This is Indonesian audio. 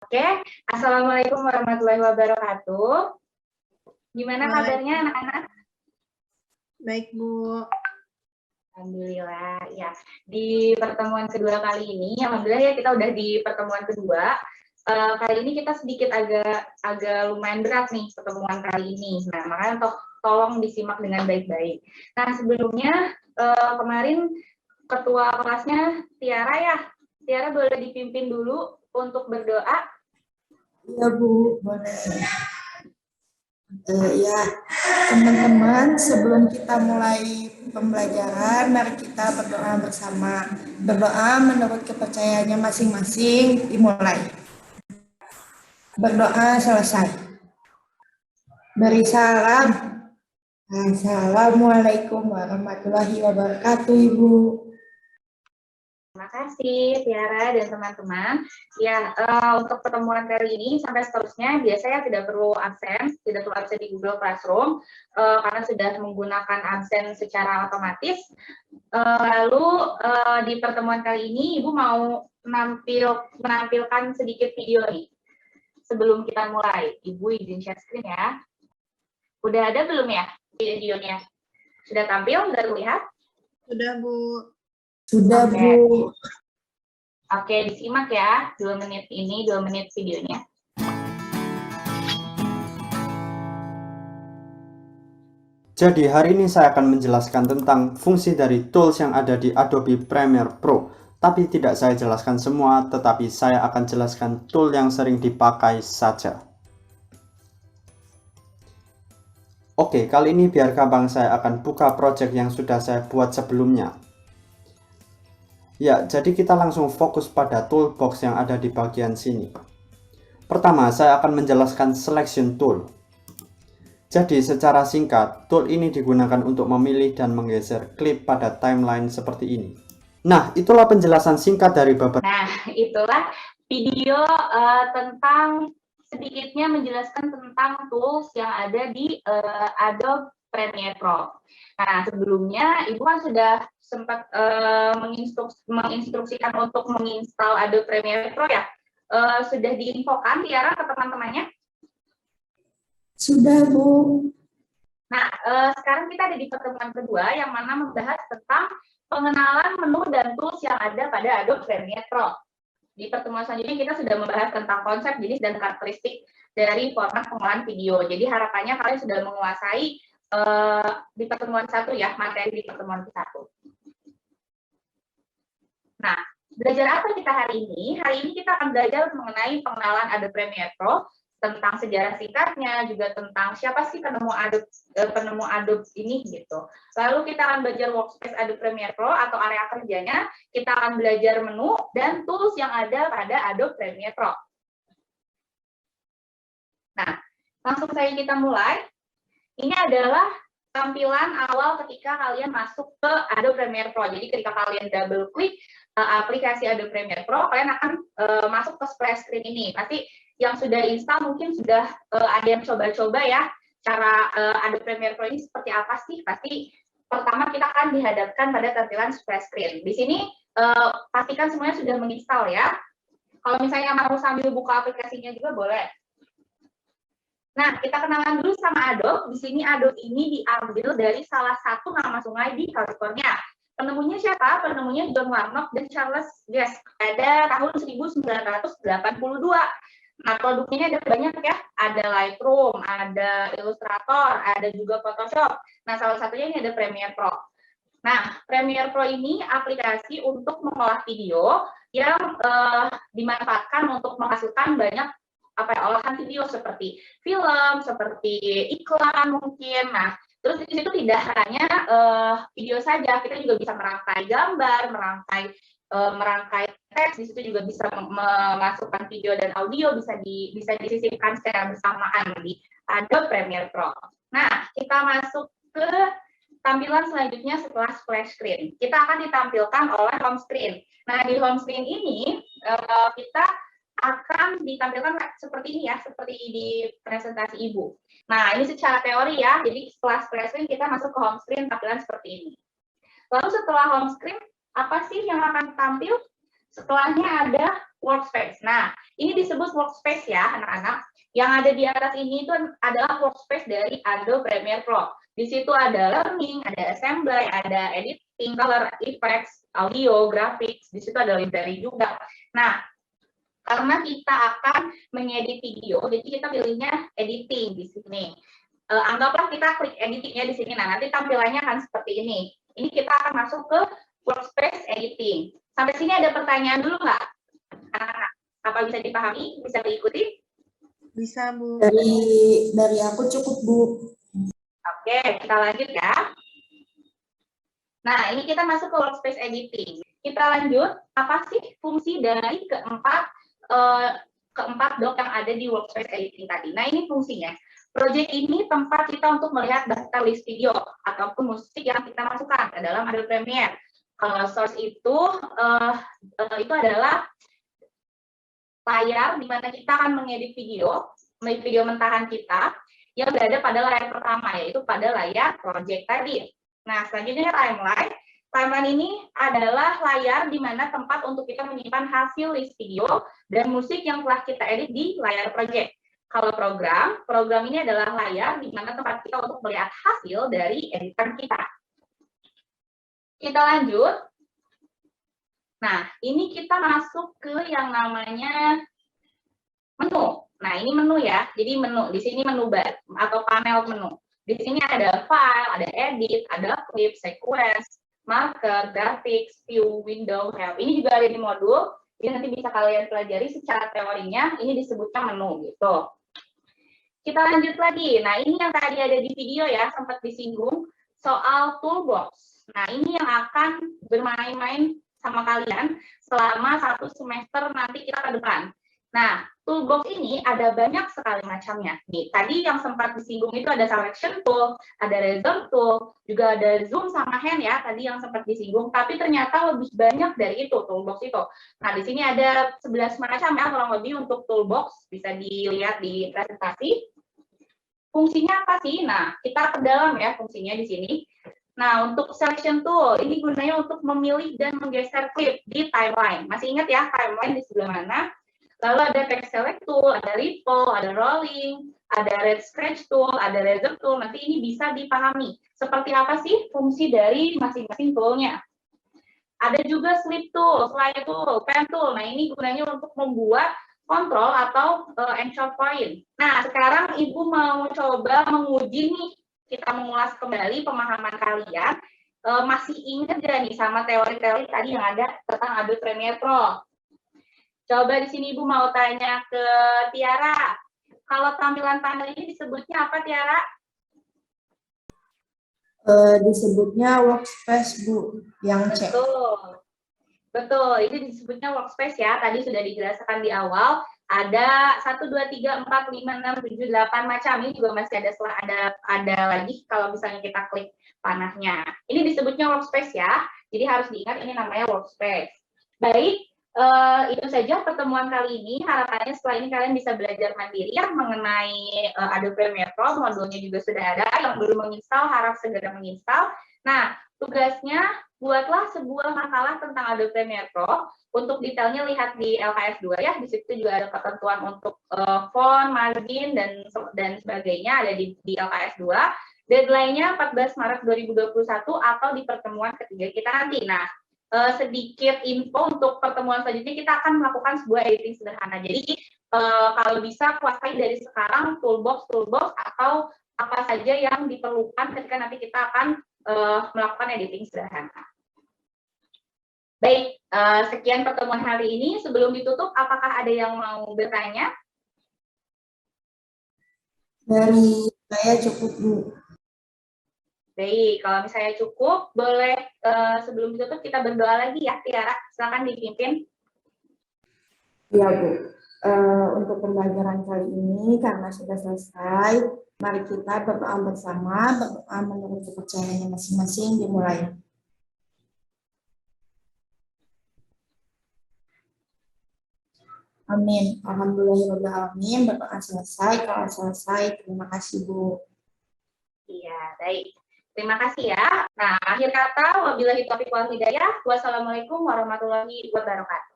Oke, Assalamualaikum warahmatullahi wabarakatuh. Gimana kabarnya anak-anak? Baik, Bu. Alhamdulillah. Ya, di pertemuan kedua kali ini, alhamdulillah ya kita udah di pertemuan kedua. Kali ini kita sedikit agak lumayan berat nih pertemuan kali ini. Nah, makanya tolong disimak dengan baik-baik. Nah, sebelumnya kemarin ketua kelasnya Tiara ya. Tiara boleh dipimpin dulu untuk berdoa. Ya, Bu, boleh. Ya, teman-teman, sebelum kita mulai pembelajaran, mari kita berdoa bersama. Berdoa menurut kepercayaannya masing-masing, dimulai. Berdoa selesai. Beri salam. Assalamualaikum warahmatullahi wabarakatuh, Ibu. Terima kasih Tiara dan teman-teman. Ya, untuk pertemuan kali ini sampai seterusnya biasanya tidak perlu absen di Google Classroom karena sudah menggunakan absen secara otomatis. Lalu di pertemuan kali ini Ibu mau menampilkan sedikit video nih. Sebelum kita mulai, Ibu izin share screen ya. Udah ada belum ya videonya? Sudah tampil? Sudah terlihat? Sudah, Bu. Sudah, Oke. Bu. Oke, disimak ya. 2 menit ini, 2 menit videonya. Jadi hari ini saya akan menjelaskan tentang fungsi dari tools yang ada di Adobe Premiere Pro. Tapi tidak saya jelaskan semua, tetapi saya akan jelaskan tool yang sering dipakai saja. Oke, kali ini biar gampang saya akan buka project yang sudah saya buat sebelumnya. Ya, jadi kita langsung fokus pada toolbox yang ada di bagian sini. Pertama, saya akan menjelaskan selection tool. Jadi secara singkat, tool ini digunakan untuk memilih dan menggeser klip pada timeline seperti ini. Nah, itulah penjelasan singkat dari beberapa. Nah, itulah video tentang sedikitnya menjelaskan tentang tools yang ada di Adobe Premiere Pro. Nah, sebelumnya Ibu kan sudah sempat menginstruksikan untuk menginstal Adobe Premiere Pro ya. Sudah diinfokan Tiara ke teman-temannya? Sudah, Bu. Nah, sekarang kita ada di pertemuan kedua yang mana membahas tentang pengenalan menu dan tools yang ada pada Adobe Premiere Pro. Di pertemuan selanjutnya kita sudah membahas tentang konsep, jenis, dan karakteristik dari format pengolahan video. Jadi harapannya kalian sudah menguasai di pertemuan satu ya, materi di pertemuan satu. Nah, belajar apa kita hari ini? Hari ini kita akan belajar mengenai pengenalan Adobe Premiere Pro, tentang sejarah singkatnya, juga tentang siapa sih penemu Adobe ini gitu. Lalu kita akan belajar workspace Adobe Premiere Pro atau area kerjanya, kita akan belajar menu dan tools yang ada pada Adobe Premiere Pro. Nah, langsung saja kita mulai. Ini adalah tampilan awal ketika kalian masuk ke Adobe Premiere Pro. Jadi ketika kalian double klik aplikasi Adobe Premiere Pro, kalian akan masuk ke splash screen ini. Pasti yang sudah install mungkin sudah ada yang coba-coba ya cara Adobe Premiere Pro ini seperti apa sih. Pasti pertama kita akan dihadapkan pada tampilan splash screen. Di sini pastikan semuanya sudah menginstal ya. Kalau misalnya mau sambil buka aplikasinya juga boleh. Nah, kita kenalan dulu sama Adobe. Di sini Adobe ini diambil dari salah satu nama sungai di California. Penemunya siapa? Penemunya John Warnock dan Charles Guest pada tahun 1982. Nah, produknya ada banyak ya. Ada Lightroom, ada Illustrator, ada juga Photoshop. Nah, salah satunya ini ada Premiere Pro. Nah, Premiere Pro ini aplikasi untuk mengolah video yang dimanfaatkan untuk menghasilkan banyak olahan video seperti film, seperti iklan mungkin. Nah, terus di situ tidak hanya video saja, kita juga bisa merangkai gambar, merangkai teks, di situ juga bisa memasukkan video dan audio, bisa disisipkan secara bersamaan di Adobe Premiere Pro. Nah, kita masuk ke tampilan selanjutnya setelah splash screen. Kita akan ditampilkan oleh home screen. Nah, di home screen ini kita akan ditampilkan seperti ini ya, seperti di presentasi Ibu. Nah, ini secara teori ya, jadi setelah splash screen kita masuk ke home screen tampilan seperti ini. Lalu setelah home screen, apa sih yang akan tampil? Setelahnya ada workspace. Nah, ini disebut workspace ya, anak-anak. Yang ada di atas ini itu adalah workspace dari Adobe Premiere Pro. Di situ ada learning, ada assembly, ada editing, color, effects, audio, graphics. Di situ ada library juga. Nah, karena kita akan mengedit video, jadi kita pilihnya editing di sini. Anggaplah kita klik editingnya di sini. Nah, nanti tampilannya akan seperti ini. Ini kita akan masuk ke workspace editing. Sampai sini ada pertanyaan dulu nggak? Anak-anak, apa bisa dipahami? Bisa diikuti? Bisa, Bu. Dari aku cukup, Bu. Oke, kita lanjut ya. Nah, ini kita masuk ke workspace editing. Kita lanjut, apa sih fungsi dari keempat dock yang ada di workspace editing tadi? Nah, ini fungsinya. Project ini tempat kita untuk melihat daftar list video ataupun musik yang kita masukkan ke dalam Adobe Premiere. Source itu adalah layar di mana kita akan mengedit video mentahan kita yang berada pada layar pertama, yaitu pada layar project tadi. Nah, selanjutnya timeline. Timeline ini adalah layar di mana tempat untuk kita menyimpan hasil list video dan musik yang telah kita edit di layar project. Kalau program ini adalah layar di mana tempat kita untuk melihat hasil dari editan kita. Kita lanjut. Nah, ini kita masuk ke yang namanya menu. Nah, ini menu ya. Jadi menu, di sini menu bar atau panel menu. Di sini ada file, ada edit, ada clip, sequence, marker, graphics, view, window, help. Ini juga ada di modul. Jadi nanti bisa kalian pelajari secara teorinya. Ini disebutnya menu gitu. Kita lanjut lagi. Nah, ini yang tadi ada di video ya, sempat disinggung soal toolbox. Nah, ini yang akan bermain-main sama kalian selama 1 semester nanti kita ke depan. Nah, toolbox ini ada banyak sekali macamnya. Nih, tadi yang sempat disinggung itu ada selection tool, ada razor tool, juga ada zoom sama hand ya, tadi yang sempat disinggung, tapi ternyata lebih banyak dari itu toolbox itu. Nah, di sini ada 11 macam ya kurang lebih untuk toolbox, bisa dilihat di presentasi. Fungsinya apa sih? Nah, kita ke dalam ya fungsinya di sini. Nah, untuk selection tool, ini gunanya untuk memilih dan menggeser klip di timeline. Masih ingat ya timeline di sebelah mana? Lalu ada text select tool, ada ripple, ada rolling, ada red scratch tool, ada razor tool. Nanti ini bisa dipahami. Seperti apa sih fungsi dari masing-masing toolnya? Ada juga slip tool, slide tool, pen tool. Nah, ini gunanya untuk membuat kontrol atau entry point. Nah, sekarang Ibu mau coba menguji nih, kita mengulas kembali pemahaman kalian. Masih ingat gak nih sama teori-teori tadi yang ada tentang Adobe Premiere Pro? Coba di sini Ibu mau tanya ke Tiara. Kalau tampilan panel ini disebutnya apa, Tiara? Disebutnya workspace, Bu, yang cek. Betul, ini disebutnya workspace ya. Tadi sudah dijelaskan di awal. Ada 1, 2, 3, 4, 5, 6, 7, 8 macam. Ini juga masih ada lagi kalau misalnya kita klik panahnya. Ini disebutnya workspace ya. Jadi harus diingat ini namanya workspace. Baik, itu saja pertemuan kali ini. Harapannya setelah ini kalian bisa belajar mandiri ya mengenai Adobe Premiere Pro. Modulnya juga sudah ada. Yang belum menginstal harap segera menginstal. Nah, tugasnya buatlah sebuah makalah tentang Adobe Premiere Pro. Untuk detailnya lihat di LKS 2 ya. Di situ juga ada ketentuan untuk font, margin dan sebagainya ada di LKS 2. Deadline-nya 14 Maret 2021 atau di pertemuan ketiga kita nanti. Nah, sedikit info untuk pertemuan selanjutnya kita akan melakukan sebuah editing sederhana. Jadi kalau bisa kuasai dari sekarang toolbox atau apa saja yang diperlukan ketika nanti kita akan melakukan editing sederhana. Baik, sekian pertemuan hari ini. Sebelum ditutup, apakah ada yang mau bertanya? Dari saya cukup, Bu. Baik, kalau misalnya cukup, boleh sebelum ditutup kita berdoa lagi ya, Tiara. Silakan dipimpin. Iya, Bu. Untuk pembelajaran kali ini karena sudah selesai, mari kita berdoa bersama, berdoa menurut kepercayaannya masing-masing dimulai. Amin. Alhamdulillahirrahmanirrahim. Berdoa selesai. Kalau selesai, terima kasih, Bu. Iya, baik. Terima kasih ya. Nah, akhir kata, wabillahi taufiq wal hidayah. Wassalamualaikum warahmatullahi wabarakatuh.